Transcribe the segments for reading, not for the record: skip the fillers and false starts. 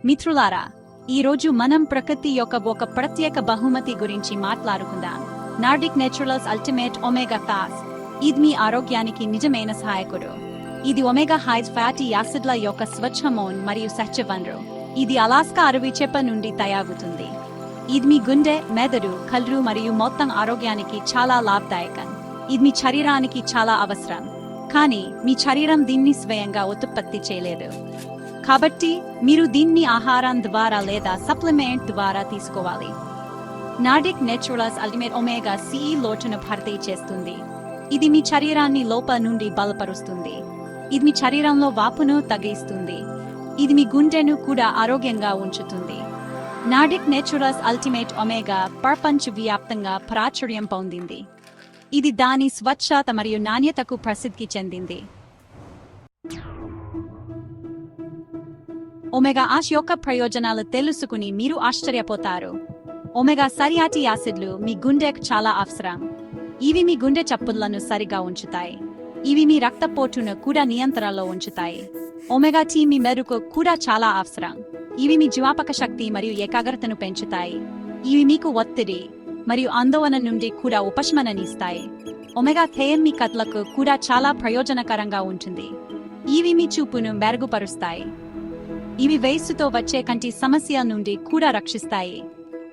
మిత్రులారా, ఈరోజు మనం ప్రకృతి యొక్క ఒక ప్రత్యేక బహుమతి గురించి మాట్లాడుకుందాం. నార్డిక్ నేచురల్స్ అల్టిమేట్ ఒమేగా థాస్. ఇది మీ ఆరోగ్యానికి నిజమైన సహాయకుడు. ఇది ఒమేగా హైస్ ఫ్యాటీ యాసిడ్ల యొక్క స్వచ్ఛ మోన్ మరియు సహజ వనరు. ఇది అలాస్కా అడవి చేప నుండి తయారవుతుంది. ఇది మీ గుండె, మెదడు, కళ్ళు మరియు మొత్తం ఆరోగ్యానికి చాలా లాభదాయకం. ఇది మీ శరీరానికి చాలా అవసరం, కానీ మీ శరీరం దీన్ని స్వయంగా ఉత్పత్తి చేయలేదు. కాబట్టి మీరు దీన్ని ఆహారం ద్వారా లేదా సప్లిమెంట్ ద్వారా తీసుకోవాలి. నార్డిక్ నేచురల్స్ అల్టిమేట్ ఒమేగా సి లోటును భర్తీ చేస్తుంది. ఇది మీ శరీరాన్ని లోపల నుండి బలపరుస్తుంది. ఇది మీ శరీరంలో వాపును తగ్గిస్తుంది. ఇది మీ గుండెను కూడా ఆరోగ్యంగా ఉంచుతుంది. నార్డిక్ నేచురల్స్ అల్టిమేట్ ఒమేగా ప్రపంచవ్యాప్తంగా ప్రాచుర్యం పొందింది. ఇది దాని స్వచ్ఛత మరియు నాణ్యతకు ప్రసిద్ధి చెందింది. ఒమేగా ఆష్ యొక్క ప్రయోజనాలు తెలుసుకుని మీరు ఆశ్చర్యపోతారు. ఒమేగా ఫ్యాటీ యాసిడ్లు మీ గుండెకు చాలా అవసరం. ఇవి మీ గుండె చప్పుళ్లను సరిగా ఉంచుతాయి. ఇవి మీ రక్తపోటును కూడా నియంత్రణలో ఉంచుతాయి. ఒమేగా టీ మీ మెదడుకు కూడా చాలా అవసరం. ఇవి మీ జ్ఞాపక శక్తి మరియు ఏకాగ్రతను పెంచుతాయి. ఇవి మీకు ఒత్తిడి మరియు ఆందోళన నుండి కూడా ఉపశమననిస్తాయి. ఒమేగా థేన్ మీ కట్లకు కూడా చాలా ప్రయోజనకరంగా ఉంటుంది. ఇవి మీ చూపును మెరుగుపరుస్తాయి. ఇవి వయస్సుతో వచ్చే కంటి సమస్యల నుండి కూడా రక్షిస్తాయి.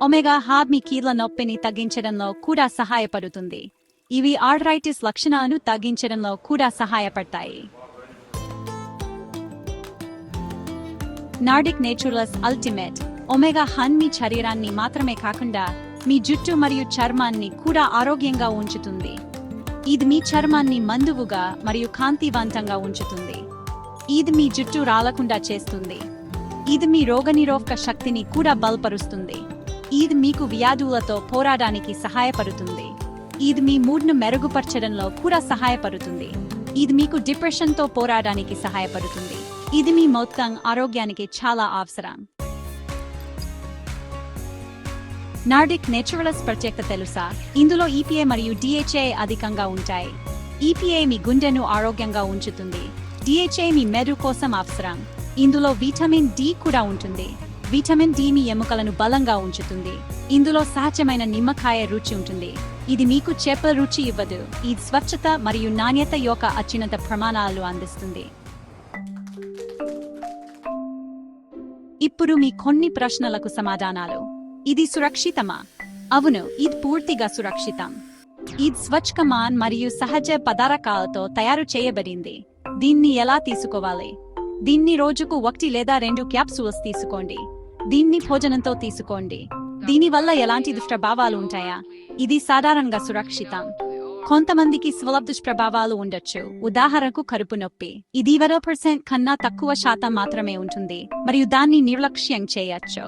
ఒమేగా హాబ్ మీ కీళ్ల నొప్పిని తగ్గించడంలో కూడా సహాయపడుతుంది. ఇవి ఆర్థరైటిస్ లక్షణాలను తగ్గించడంలో కూడా సహాయపడతాయి. నార్డిక్ నేచురల్స్ అల్టిమేట్ ఒమేగా హన్ మీ శరీరాన్ని మాత్రమే కాకుండా మీ జుట్టు మరియు చర్మాన్ని కూడా ఆరోగ్యంగా ఉంచుతుంది. ఇది మీ చర్మాన్ని మందువుగా మరియు కాంతివంతంగా ఉంచుతుంది. ఇది మీ జుట్టు రాలకుండా చేస్తుంది. ఇది మీ రోగనిరోధక శక్తిని కూడా బలపరుస్తుంది. ఇది మీకు వ్యాధులతో పోరాడడానికి సహాయపడుతుంది. ఇది మీ మూడ్ను మెరుగుపరచడంలో కూడా సహాయపడుతుంది. ఇది మీకు డిప్రెషన్తో పోరాడడానికి సహాయపడుతుంది. ఇది మీ మొత్తం ఆరోగ్యానికి చాలా అవసరం. నార్డిక్ నేచురల్స్ ప్రత్యేకత తెలుసా? ఇందులో ఈపీఏ మరియు డిహెచ్ఏ అధికంగా ఉంటాయి. ఈపీఏ మీ గుండెను ఆరోగ్యంగా ఉంచుతుంది. డిహెచ్ఏ మీ మెదడు కోసం అవసరం. ఇందులో విటమిన్ డి కూడా ఉంటుంది. విటమిన్ డి మీ ఎముకలను బలంగా ఉంచుతుంది. ఇందులో సహజమైన నిమ్మకాయ రుచి ఉంటుంది. ఇది మీకు చేపల రుచి ఇవ్వదు. ఇది స్వచ్ఛత మరియు నాణ్యత యొక్క అత్యున్నత ప్రమాణాలు అందిస్తుంది. ఇప్పుడు మీ కొన్ని ప్రశ్నలకు సమాధానాలు. ఇది సురక్షితమా? అవును, ఇది పూర్తిగా సురక్షితం. ఇది స్వచ్ఛమాన్ మరియు సహజ పదార్థాలతో తయారు చేయబడింది. దీన్ని ఎలా తీసుకోవాలి? దీన్ని రోజుకు 1 లేదా 2 క్యాప్సూల్స్ తీసుకోండి. దీన్ని భోజనంతో తీసుకోండి. దీనివల్ల ఎలాంటి దుష్ప్రభావాలు ఉంటాయా? ఇది సాధారణంగా సురక్షితం. కొంతమందికి స్వల్ప దుష్ప్రభావాలు ఉండొచ్చు. ఉదాహరణకు కడుపు నొప్పి. ఇది 20% కన్నా తక్కువ శాతం మాత్రమే ఉంటుంది మరియు దాన్ని నిర్లక్ష్యం చేయొచ్చు.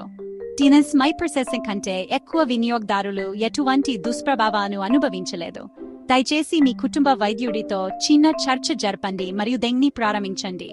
టీనస్ మై ప్రాసెసింగ్ కంటే ఎక్కువ వినియోగదారులు ఎటువంటి దుష్ప్రభావాలను అనుభవించలేదు. దయచేసి మీ కుటుంబ వైద్యుడితో చిన్న చర్చ జరపండి మరియు దీన్ని ప్రారంభించండి.